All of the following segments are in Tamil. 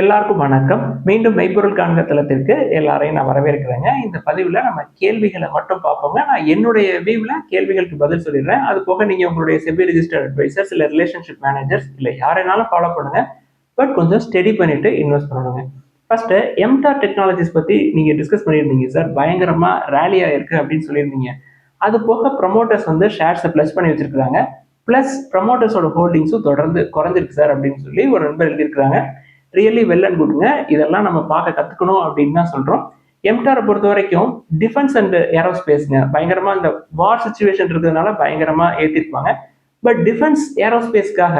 எல்லாருக்கும் வணக்கம். மீண்டும் மெய்ப்பொருள் காண்க தளத்திற்கு எல்லாரையும் நான் வரவேற்கிறேங்க. இந்த பதிவுல நம்ம கேள்விகளை மட்டும் பார்ப்போங்க. நான் என்னுடைய வியூல கேள்விகளுக்கு பதில் சொல்லிடுறேன். அது போக நீங்க உங்களுடைய செபி ரிஜிஸ்டர்ட் அட்வைசர்ஸ் இல்ல ரிலேஷன்ஷிப் மேனேஜர்ஸ் இல்ல யாரைனாலும் ஃபாலோ பண்ணுங்க. பட் கொஞ்சம் ஸ்டடி பண்ணிட்டு இன்வெஸ்ட் பண்ணணுங்க. ஃபர்ஸ்ட் எம்டார் டெக்னாலஜிஸ் பத்தி நீங்க டிஸ்கஸ் பண்ணியிருந்தீங்க சார். பயங்கரமா ரேலியா இருக்கு அப்படின்னு சொல்லியிருந்தீங்க. அது போக ப்ரமோட்டர்ஸ் வந்து ஷேர்ஸை பிளஸ் பண்ணி வச்சிருக்காங்க. பிளஸ் ப்ரமோட்டர்ஸோட ஹோல்டிங்ஸும் தொடர்ந்து குறைஞ்சிருக்கு சார் அப்படின்னு சொல்லி ஒரு நண்பர் எழுதியிருக்காங்க. ரியலி வெல் அண்ட் குட்ங்க. இதெல்லாம் நம்ம பார்க்க கத்துக்கணும் அப்படின்னு தான் சொல்றோம். எம்டாரை பொறுத்த வரைக்கும் டிஃபென்ஸ் அண்ட் ஏரோஸ்பேஸ்ங்க பயங்கரமா இந்த வார் சுச்சுவேஷன் இருக்கிறதுனால பயங்கரமா ஏற்றிருப்பாங்க. பட் டிஃபென்ஸ் ஏரோஸ்பேஸ்க்காக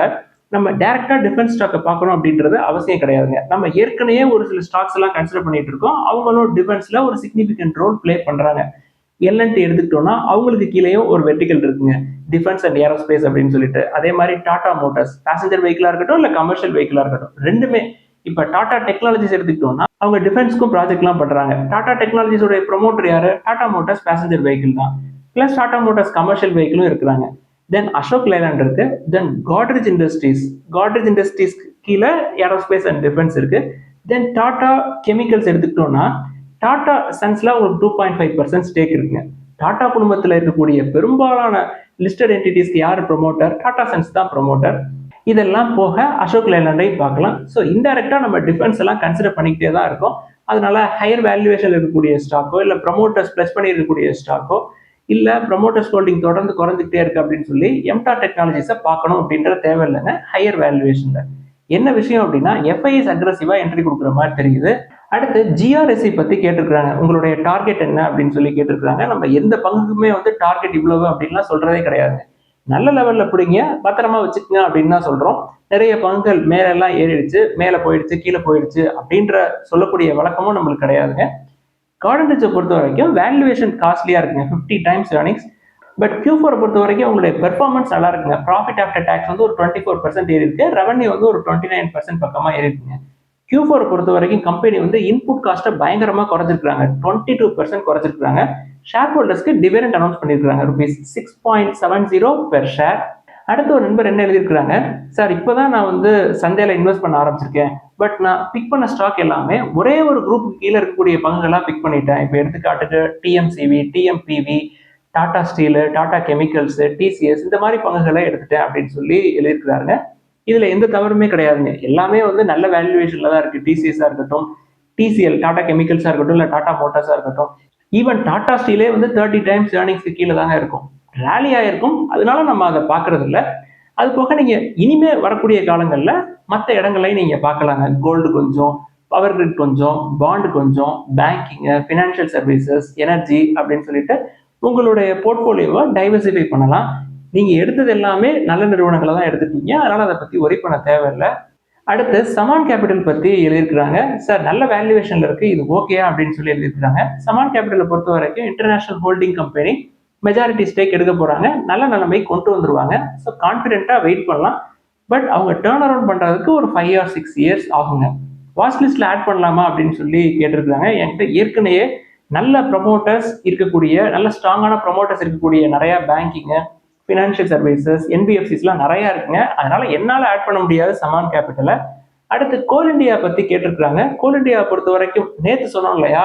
நம்ம டைரக்டா டிஃபென்ஸ் ஸ்டாக்கை பார்க்கணும் அப்படின்றது அவசியம் கிடையாதுங்க. நம்ம ஏற்கனவே ஒரு சில ஸ்டாக்ஸ் எல்லாம் கன்சிடர் பண்ணிட்டு இருக்கோம். அவங்களும் டிஃபென்ஸ்ல ஒரு சிக்னிபிகன்ட் ரோல் பிளே பண்றாங்க. எல்என்டி எடுத்துக்கிட்டோம்னா அவங்களுக்கு கீழேயும் ஒரு வெர்டிகல் இருக்குங்க, டிஃபென்ஸ் அண்ட் ஏரோஸ்பேஸ் அப்படின்னு சொல்லிட்டு. அதே மாதிரி டாடா மோட்டார்ஸ் பேசஞ்சர் வெஹிக்கிளா இருக்கட்டும் இல்ல கமர்ஷியல் வெஹிக்கிளா இருக்கட்டும், ரெண்டுமே. இப்ப டாடா டெக்னாலஜிஸ் எடுத்துக்கிட்டோம்னா அவங்க டிஃபென்ஸ்க்கும் ப்ராஜெக்ட்லாம் பண்றாங்க. டாடா டெக்னாலஜிஸோட ப்ரொமோட்டர் யாரு? டாடா மோட்டார்ஸ் பேசஞ்சர் வெஹிக்கிள் தான். பிளஸ் டாடா மோட்டார்ஸ் கமர்ஷியல் வெஹிக்கிளும் இருக்கிறாங்க. தென் அசோக் லேலண்ட் இருக்கு. தென் காட்ரேஜ் இண்டஸ்ட்ரீஸ் கீழே ஏரோஸ்பேஸ் அண்ட் டிஃபென்ஸ் இருக்கு. தென் டாடா கெமிக்கல்ஸ் எடுத்துக்கிட்டோம்னா டாடா சன்ஸ்ல ஒரு 2.5% ஸ்டேக் இருக்குங்க. டாடா குடும்பத்தில் இருக்கக்கூடிய பெரும்பாலான லிஸ்டட் என்டிட்டிஸ்க்கு யார் ப்ரொமோட்டர்? டாடா சன்ஸ் தான் ப்ரொமோட்டர். இதெல்லாம் போக அசோக் லேலண்டையும் பார்க்கலாம். ஸோ இன்டெரக்டா நம்ம டிஃபென்ஸ் எல்லாம் கன்சிடர் பண்ணிக்கிட்டே தான் இருக்கோம். அதனால ஹையர் வேல்யூவேஷன் இருக்கக்கூடிய ஸ்டாக்கோ இல்லை ப்ரமோட்டர்ஸ் பிளஸ் பண்ணி இருக்கக்கூடிய ஸ்டாக்கோ இல்லை ப்ரமோட்டர்ஸ் ஹோல்டிங் தொடர்ந்து குறைஞ்சிக்கிட்டே இருக்கு அப்படின்னு சொல்லி எம்டார் டெக்னாலஜிஸை பார்க்கணும் அப்படின்ற தேவையில்லைங்க. ஹையர் வேல்யூவேஷன்ல என்ன விஷயம் அப்படின்னா எஃப்ஐஎஸ் அக்ரெசிவா என்ட்ரி கொடுக்குற மாதிரி தெரியுது. அடுத்து ஜிஆர்எஸ்சி பத்தி கேட்டிருக்காங்க. உங்களுடைய டார்கெட் என்ன அப்படின்னு சொல்லி கேட்டிருக்காங்க. நம்ம எந்த பங்குக்குமே வந்து டார்கெட் இவ்வளவு அப்படின்லாம் சொல்றதே கிடையாது. நல்ல லெவல்ல பிடிங்க, பத்திரமா வச்சுக்கோங்க அப்படின்னு தான் சொல்றோம். நிறைய பங்குகள் மேலெல்லாம் ஏறிடுச்சு, மேல போயிடுச்சு, கீழே போயிடுச்சு அப்படின்ற சொல்லக்கூடிய வழக்கமும் நம்மளுக்கு கிடையாதுங்க. கார்டன் ரிச்சை பொறுத்த வரைக்கும் வேல்யூவேஷன் காஸ்ட்லியா இருக்குங்க, 50 டைம்ஸ் earnings. பட் Q4 பொறுத்த வரைக்கும் உங்களுடைய பெர்ஃபார்மன்ஸ் நல்லா இருக்குங்க. ப்ராஃபிட் ஆஃப்டர் டேக்ஸ் வந்து ஒரு 24% ஏறி இருக்கு. ரெவன்யூ வந்து ஒரு 29% பக்கமா ஏறி இருக்குங்க. Q4 பொறுத்த வரைக்கும் கம்பெனி வந்து இன்புட் காஸ்ட்டை பயங்கரமா குறைஞ்சிருக்காங்க, 22% குறைஞ்சிருக்காங்க. ஷேர் ஹோல்டர்ஸ்க்கு டிவிடெண்ட் அனௌன்ஸ் பண்ணியிருக்காங்க, ₹6.70 பெர் ஷேர். அடுத்த ஒரு நண்பர் என்ன எழுதியிருக்கிறாங்க, சார் இப்போதான் நான் வந்து சந்தையில இன்வெஸ்ட் பண்ண ஆரம்பிச்சிருக்கேன். பட் நான் பிக் பண்ண ஸ்டாக் எல்லாமே ஒரே ஒரு குரூப் கீழே இருக்கக்கூடிய பங்குகளாக பிக் பண்ணிட்டேன். இப்போ எடுத்துக்காட்டுக்கு TMCV, TMPV, Tata steel, Tata chemicals, TCS இந்த மாதிரி பங்குகளை எடுத்துட்டேன் அப்படின்னு சொல்லி எழுதியிருக்கிறாங்க. இதுல எந்த தவறுமே கிடையாதுங்க. எல்லாமே வந்து நல்ல வேல்யூவேஷன்ல தான் இருக்கு. டிசிஎஸ்ஸா இருக்கட்டும், டிசிஎல் டாடா கெமிக்கல்ஸா இருக்கட்டும், இல்லை டாடா மோட்டார்ஸா இருக்கட்டும். ஈவன் டாடா ஸ்டீலே வந்து 30 டைம்ஸ் ஏர்னிங்ஸ்க்கு கீழே தாங்க இருக்கும். ரேலி ஆயிருக்கும், அதனால நம்ம அதை பார்க்கறது இல்லை. அது போக நீங்க இனிமே வரக்கூடிய காலங்கள்ல மற்ற இடங்களையும் நீங்க பார்க்கலாங்க. கோல்டு கொஞ்சம், பவர் கிரிட் கொஞ்சம், பாண்டு கொஞ்சம், பேங்கிங், ஃபினான்ஷியல் சர்வீசஸ், எனர்ஜி அப்படின்னு சொல்லிட்டு உங்களுடைய போர்ட்போலியோவை டைவர்சிஃபை பண்ணலாம். நீங்க எடுத்தது எல்லாமே நல்ல நிறுவனங்களை தான் எடுத்துட்டீங்க, அதனால அதை பத்தி ஒரி பண்ண தேவையில்லை. அடுத்து சமான் கேபிட்டல் பத்தி எழுதியிருக்கிறாங்க. சார் நல்ல வேல்யூவேஷன்ல இருக்கு, இது ஓகேயா அப்படின்னு சொல்லி எழுதியிருக்கிறாங்க. சமான் கேபிட்டலை பொறுத்த வரைக்கும் international holding company, majority stake எடுக்க போறாங்க, நல்ல நிலைமை கொண்டு வந்துருவாங்க. ஸோ கான்ஃபிடென்ட்டா வெயிட் பண்ணலாம். பட் அவங்க டேர்ன் அரௌண்ட் பண்றதுக்கு ஒரு 5 or 6 இயர்ஸ் ஆகுங்க. வாட்ச் லிஸ்ட்ல ஆட் பண்ணலாமா அப்படின்னு சொல்லி கேட்டிருக்காங்க. என்கிட்ட ஏற்கனவே நல்ல ப்ரமோட்டர்ஸ் இருக்கக்கூடிய, நல்ல ஸ்ட்ராங்கான ப்ரமோட்டர்ஸ் இருக்கக்கூடிய நிறைய பேங்கிங், ஃபினான்ஷியல் சர்வீசஸ், என்பிஎஃப்சிஸ்லாம் நிறைய இருக்குங்க. அதனால என்னால் ஆட் பண்ண முடியாது சமான் கேபிட்டலை. அடுத்து கோல் இண்டியா பத்தி கேட்டிருக்காங்க. கோல் இண்டியா பொறுத்த வரைக்கும் நேற்று சொன்னோம் இல்லையா,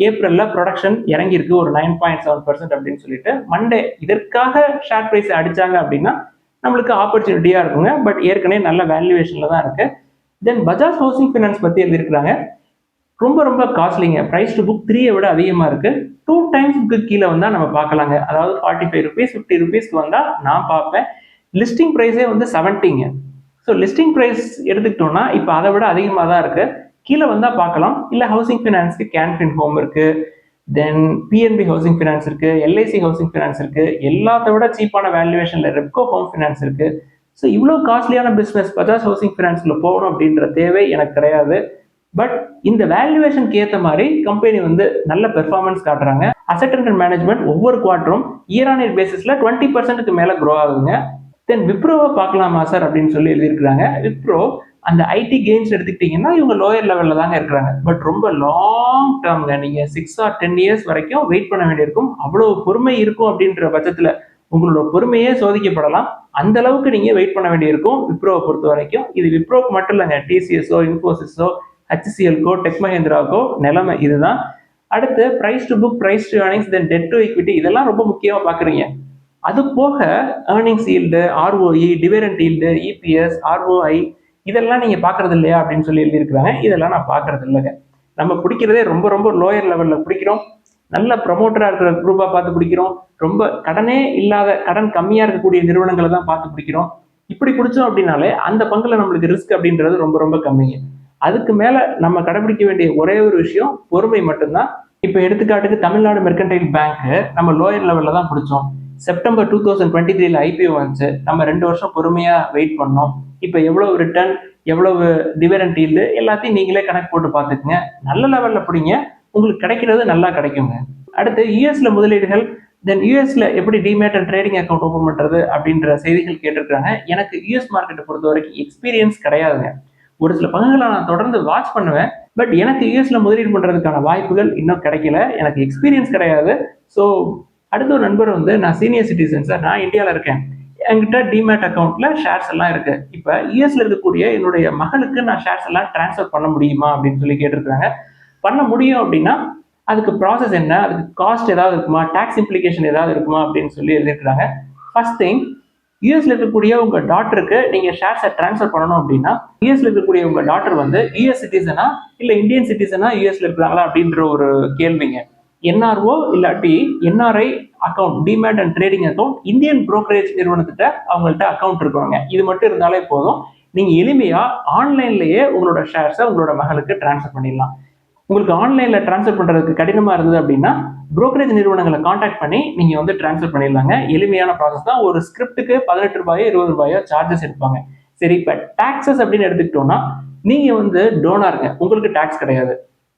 ஏப்ரல்ல ப்ரொடக்ஷன் இறங்கியிருக்கு ஒரு 9.7% அப்படின்னு சொல்லிட்டு. மண்டே இதற்காக ஷேர் பிரைஸ் அடிச்சாங்க அப்படின்னா நம்மளுக்கு ஆப்பர்ச்சுனிட்டியா இருக்குங்க. பட் ஏற்கனவே நல்ல வேல்யூவேஷன்ல தான் இருக்கு. தென் பஜாஜ் ஹவுசிங் ஃபைனான்ஸ் பத்தி எழுதியிருக்கிறாங்க. ரொம்ப ரொம்ப காஸ்ட்லிங்க. பிரைஸ் டு புக் 3 விட அதிகமா இருக்கு. 2 டைம்ஸ்க்கு கீழே வந்தா நம்ம பார்க்கலாங்க. அதாவது ₹45, ₹50 வந்தா நான் பார்ப்பேன். லிஸ்டிங் பிரைஸே வந்து 70ங்க. ஸோ லிஸ்டிங் பிரைஸ் எடுத்துக்கிட்டோம்னா இப்போ அதை விட அதிகமாக தான் இருக்கு. கீழே வந்தா பார்க்கலாம். இல்லை ஹவுசிங் ஃபைனான்ஸ்க்கு கேன்ஃபின் ஹோம் இருக்கு, தென் பிஎன்பி ஹவுசிங் ஃபைனான்ஸ் இருக்கு, எல்ஐசி ஹவுசிங் ஃபைனான்ஸ் இருக்கு. எல்லாத்த விட சீப்பான வேல்யூவேஷன்ல ரெப்கோ ஹோம் ஃபைனான்ஸ் இருக்கு. ஸோ இவ்வளோ காஸ்ட்லியான பிஸ்னஸ் பஜாஜ் ஹவுசிங் ஃபைனான்ஸ்ல போகணும் அப்படின்ற தேவை எனக்கு கிடையாது. பட் இந்த வேல்யூவேஷனுக்கு ஏற்ற மாதிரி கம்பெனி வந்து நல்ல பெர்ஃபார்மன்ஸ் காட்டுறாங்க. அசெட் அண்டர் மேனேஜ்மெண்ட் ஒவ்வொரு குவார்ட்டரும் இயர் ஆன் இயர் பேசிஸ்ல 20%க்கு மேல க்ரோ ஆகுதுங்க. தென் விப்ரோவை பார்க்கலாமா சார் அப்படின்னு சொல்லி எழுதியிருக்கிறாங்க. விப்ரோ அந்த ஐடி கெயின்ஸ் எடுத்துக்கிட்டீங்கன்னா இவங்க லோயர் லெவல்ல தாங்க இருக்கிறாங்க. பட் ரொம்ப லாங் டேர்ம்ங்க, நீங்க 6 or 10 இயர்ஸ் வரைக்கும் வெயிட் பண்ண வேண்டியிருக்கும். அவ்வளவு பொறுமை இருக்கும் அப்படின்ற பட்சத்துல உங்களோட பொறுமையே சோதிக்கப்படலாம். அந்த அளவுக்கு நீங்க வெயிட் பண்ண வேண்டியிருக்கும் விப்ரோவை பொறுத்த வரைக்கும். இது விப்ரோக்கு மட்டும் இல்லைங்க, டிசிஎஸ்ஓ, இன்ஃபோசிஸோ HCLக்கோ டெக் மஹேந்திராவுக்கோ நிலைமை இதுதான். அடுத்து price to book, price to earnings, then debt to equity, இதெல்லாம் ரொம்ப முக்கியமா பாக்குறீங்க. அது போக earnings yield, ROE, dividend yield, EPS, ROI, இதெல்லாம் நீங்க பாக்குறது இல்லையா அப்படின்னு சொல்லி எழுதியிருக்கிறாங்க. இதெல்லாம் நான் பாக்குறது இல்லைங்க. நம்ம பிடிக்கிறதே ரொம்ப ரொம்ப லோயர் லெவல்ல பிடிக்கிறோம். நல்ல ப்ரொமோட்டரா இருக்கிற குரூப்பா பார்த்து பிடிக்கிறோம். ரொம்ப கடனே இல்லாத, கடன் கம்மியா இருக்கக்கூடிய நிறுவனங்களை தான் பார்த்து பிடிக்கிறோம். இப்படி பிடிச்சோம் அப்படின்னாலே அந்த பங்குல நம்மளுக்கு ரிஸ்க் அப்படின்றது ரொம்ப ரொம்ப கம்மிங்க. அதுக்கு மேல நம்ம கடைபிடிக்க வேண்டிய ஒரே ஒரு விஷயம் பொறுமை மட்டும்தான். இப்ப எடுத்துக்காட்டுக்கு தமிழ்நாடு மெர்கன்டைல் பேங்க் நம்ம லோயர் லெவல்ல தான் பிடிச்சோம். செப்டம்பர் 2023ல IPO வந்துச்சு. நம்ம 2 வருஷம் பொறுமையா வெயிட் பண்ணோம். இப்ப எவ்வளவு ரிட்டர்ன், எவ்வளவு டிவிடெண்ட் ஈல்டு எல்லாத்தையும் நீங்களே கணக்கு போட்டு பார்த்துக்குங்க. நல்ல லெவல்ல பிடிங்க, உங்களுக்கு கிடைக்கிறது நல்லா கிடைக்குங்க. அடுத்து யூஎஸ்ல முதலீடுகள், தென் யூஎஸ்ல எப்படி demat and trading account open பண்றது அப்படின்ற செய்திகள் கேட்டிருக்காங்க. எனக்கு யூஎஸ் மார்க்கெட்டை பொறுத்த வரைக்கும் எக்ஸ்பீரியன்ஸ் கிடையாதுங்க. ஒரு சில பங்குகளை நான் தொடர்ந்து வாட்ச் பண்ணுவேன். பட் எனக்கு யூஎஸ்ல முதலீடு பண்றதுக்கான வாய்ப்புகள் இன்னும் கிடைக்கல. எனக்கு எக்ஸ்பீரியன்ஸ் கிடையாது. ஸோ அடுத்த ஒரு நண்பர் வந்து, நான் சீனியர் சிட்டிசன் சார், நான் இந்தியாவில் இருக்கேன், என்கிட்ட டிமேட் அக்கௌண்ட்ல ஷேர்ஸ் எல்லாம் இருக்கு, இப்ப யூஎஸ்ல இருக்கக்கூடிய என்னுடைய மகளுக்கு நான் ஷேர்ஸ் எல்லாம் டிரான்ஸ்ஃபர் பண்ண முடியுமா அப்படின்னு சொல்லி கேட்டிருக்காங்க. பண்ண முடியும் அப்படின்னா அதுக்கு ப்ராசஸ் என்ன, அதுக்கு காஸ்ட் ஏதாவது இருக்குமா, டாக்ஸ் இம்ப்ளிகேஷன் ஏதாவது இருக்குமா அப்படின்னு சொல்லி எழுதிருக்காங்க. ஃபர்ஸ்ட் திங், யூஎஸ்ல இருக்கக்கூடிய உங்க டாட்டருக்கு நீங்க ஷேர்ஸை டிரான்ஸ்ஃபர் பண்ணணும் அப்படின்னா, யூஎஸ்ல இருக்கக்கூடிய உங்க டாட்டர் வந்து யூஎஸ் சிட்டிசனா இல்ல இந்தியன் சிட்டிசனா யூஎஸ்ல இருக்கிறாங்களா அப்படின்ற ஒரு கேள்விங்க. NRO இல்லாட்டி NRI account, demat and trading account, Indian brokerage நிறுவனத்திட்ட அவங்கள்ட்ட அக்கௌண்ட் இருக்கணுங்க. இது மட்டும் இருந்தாலே போதும். நீங்க எளிமையா ஆன்லைன்லயே உங்களோட ஷேர்ஸை உங்களோட மகளுக்கு டிரான்ஸ்ஃபர் பண்ணிடலாம். உங்களுக்கு ஆன்லைன்ல டிரான்ஸ்ஃபர் பண்றதுக்கு கடினமா இருந்தது அப்படின்னா புரோக்கரேஜ் நிறுவனங்களை காண்டாக்ட் பண்ணி நீங்க வந்து டிரான்ஸ்ஃபர் பண்ணிடலாங்க. எளிமையான ப்ராசஸ் தான். ஒரு ஸ்கிரிப்டுக்கு 18 ரூபாயோ 20 ரூபாயோ சார்ஜஸ் எடுப்பாங்க. சரி, இப்ப டாக்ஸஸ் அப்படின்னு எடுத்துக்கிட்டோம்னா, நீங்க வந்து டோனாருங்க, உங்களுக்கு டாக்ஸ் கிடையாது.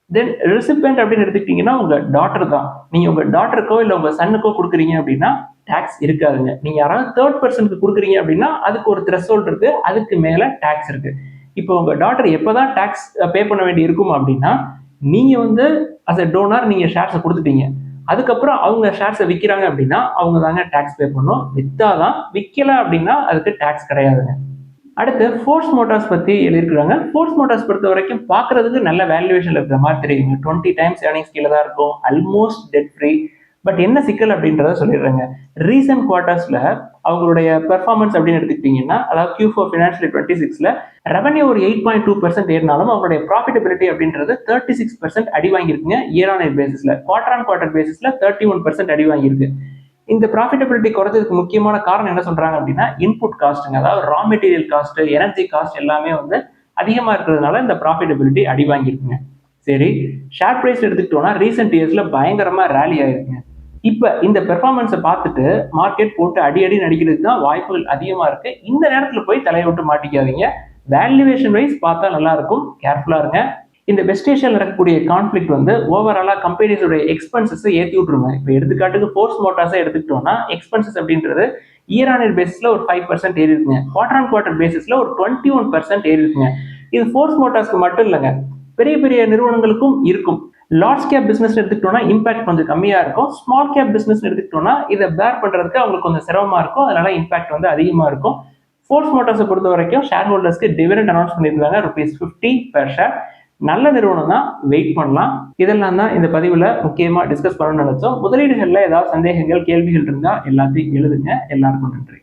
தென் ரெசிபியன்ட் அப்படின்னு எடுத்துக்கிட்டீங்கன்னா உங்க டாட்டர் தான். நீங்க உங்க டாட்டருக்கோ இல்ல உங்க சன்னுக்கோ கொடுக்குறீங்க அப்படின்னா டாக்ஸ் இருக்காதுங்க. நீங்க யாராவது தேர்ட் பர்சனுக்கு கொடுக்குறீங்க அப்படின்னா அதுக்கு ஒரு த்ரெஷ்ஹோல்ட் இருக்கு, அதுக்கு மேல டாக்ஸ் இருக்கு. இப்போ உங்க டாட்டர் எப்பதான் டாக்ஸ் பே பண்ண வேண்டி இருக்கும் அப்படின்னா, நீங்க வந்து அஸ் எ டோனார் நீங்க ஷேர்ஸை கொடுத்துட்டீங்க, அதுக்கப்புறம் அவங்க ஷேர்ஸை விற்கிறாங்க அப்படின்னா அவங்க தாங்க டாக்ஸ் பே பண்ணணும். வித்தாதான், விற்கல அப்படின்னா அதுக்கு டாக்ஸ் கிடையாதுங்க. அடுத்து ஃபோர்ஸ் மோட்டார்ஸ் பத்தி எழுதியிருக்காங்க. ஃபோர்ஸ் மோட்டார்ஸ் பொறுத்த வரைக்கும் பார்க்கறதுக்கு நல்ல வேல்யூவேஷன் இருக்கிற மாதிரி தெரியுங்க. 20 டைம்ஸ் ஏர்னிங்ஸ் கீழே தான் இருக்கும், ஆல்மோஸ்ட் டெட் ஃப்ரீ. பட் என்ன சிக்கல் அப்படின்றத சொல்லிடுறேங்க. ரீசன்ட் குவார்டர்ஸ்ல அவங்களுடைய பெர்ஃபார்மன்ஸ் அப்படின்னு எடுத்துக்கிட்டீங்கன்னா, அதாவது Q4 ஃபினான்ஷியல் 26ல ரெவன்யூ ஒரு 8.2% ஏறினாலும் அவங்களுடைய ப்ராஃபிட்டபிலிட்டி அப்படின்றது 36% அடி வாங்கியிருக்குங்க. இயர் ஆன் இயர் பேசிஸ்ல, குவார்டர் ஆன் குவார்டர் பேசிஸ்ல 31% அடி வாங்கியிருக்கு. இந்த ப்ராஃபிட்டபிலிட்டி குறைஞ்சதுக்கு முக்கியமான காரணம் என்ன சொல்றாங்க அப்படின்னா, இன்புட் காஸ்ட்டுங்க, அதாவது raw material cost, energy cost எல்லாமே வந்து அதிகமா இருக்கிறதுனால இந்த ப்ராஃபிட்டபிலிட்டி அடி வாங்கியிருக்குங்க. சரி, ஷேர் பிரைஸ் எடுத்துக்கிட்டோம்னா ரீசெண்ட் இயர்ஸ்ல பயங்கரமா ரேலி ஆயிருக்குங்க. இப்ப இந்த பெர்ஃபார்மன்ஸை பார்த்துட்டு மார்க்கெட் போட்டு அடி நடிக்கிறதுக்கு தான் வாய்ப்புகள் அதிகமா இருக்கு. இந்த நேரத்துல போய் தலையை விட்டு மாட்டிக்காதீங்க. வேல்யூவேஷன் வைஸ் பார்த்தா நல்லா இருக்கும், கேர்ஃபுல்லா இருங்க. இந்த வெஸ்ட் ஏஷியாவில் நடக்கக்கூடிய கான்ஃபிளிக் வந்து ஓவராலா கம்பெனிஸோட எக்ஸ்பென்சஸை ஏற்றி விட்டுருங்க. இப்போ எடுத்துக்காட்டுக்கு ஃபோர்ஸ் மோட்டார்ஸை எடுத்துக்கிட்டோம்னா எக்ஸ்பென்சஸ் அப்படின்றது இயர் ஆன் இயர் பேசிஸ்ல ஒரு 5% ஏறி இருக்குங்க, குவார்டர் ஆன் குவார்டர் பேசிஸ்ல ஒரு 21% ஏறி இருக்குங்க. இது ஃபோர்ஸ் மோட்டார்ஸ்க்கு மட்டும் இல்லைங்க, பெரிய பெரிய நிறுவனங்களுக்கும் இருக்கும். லார்ஜ் கேப் பிசினஸ் எடுத்துக்கிட்டோம்னா இம்பாக்ட் கொஞ்சம் கம்மியா இருக்கும். ஸ்மால் கேப் பிசினஸ் எடுத்துக்கிட்டோம்னா இதை பேர் பண்றதுக்கு அவங்களுக்கு கொஞ்சம் சிரமமா இருக்கும், அதனால இம்பாக்ட் வந்து அதிகமா இருக்கும். ஃபோர்ஸ் மோட்டார்ஸை பொறுத்த வரைக்கும் ஷேர் ஹோல்டர்ஸ்க்கு டிவிடெண்ட் அனௌன்ஸ் பண்ணியிருக்காங்க, ₹50 per ஷேர். நல்ல நிறுவனம் தான், வெயிட் பண்ணலாம். இதெல்லாம் தான் இந்த பதிவுல முக்கியமா டிஸ்கஸ் பண்ணணும்னு நினைச்சோம். முதலீடுகள்ல ஏதாவது சந்தேகங்கள், கேள்விகள் இருந்தா எல்லாத்தையும் எழுதுங்க. எல்லாருக்கும் நன்றி.